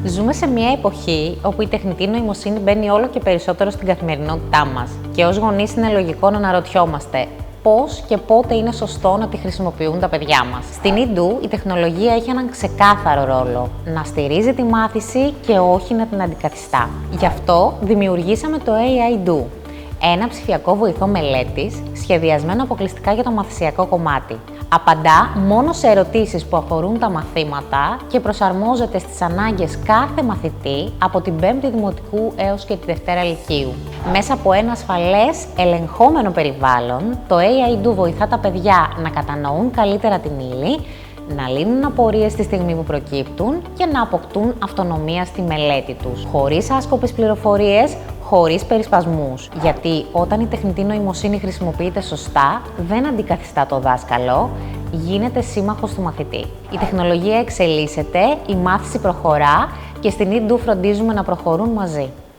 Ζούμε σε μια εποχή όπου η τεχνητή νοημοσύνη μπαίνει όλο και περισσότερο στην καθημερινότητά μας. Και ως γονείς είναι λογικό να αναρωτιόμαστε πώς και πότε είναι σωστό να τη χρησιμοποιούν τα παιδιά μας. Στην eDo η τεχνολογία έχει έναν ξεκάθαρο ρόλο: να στηρίζει τη μάθηση και όχι να την αντικαθιστά. Γι' αυτό δημιουργήσαμε το AI Do, ένα ψηφιακό βοηθό μελέτης σχεδιασμένο αποκλειστικά για το μαθησιακό κομμάτι. Απαντά μόνο σε ερωτήσεις που αφορούν τα μαθήματα και προσαρμόζεται στις ανάγκες κάθε μαθητή από την 5η Δημοτικού έως και τη Δευτέρα Λυκείου. Μέσα από ένα ασφαλές, ελεγχόμενο περιβάλλον, το AI Do βοηθά τα παιδιά να κατανοούν καλύτερα την ύλη, να λύνουν απορίες στη στιγμή που προκύπτουν και να αποκτούν αυτονομία στη μελέτη τους, χωρίς άσκοπες πληροφορίες, χωρίς περισπασμούς. Γιατί όταν η τεχνητή νοημοσύνη χρησιμοποιείται σωστά, δεν αντικαθιστά το δάσκαλο, γίνεται σύμμαχος του μαθητή. Η τεχνολογία εξελίσσεται, η μάθηση προχωρά και στην eDo φροντίζουμε να προχωρούν μαζί.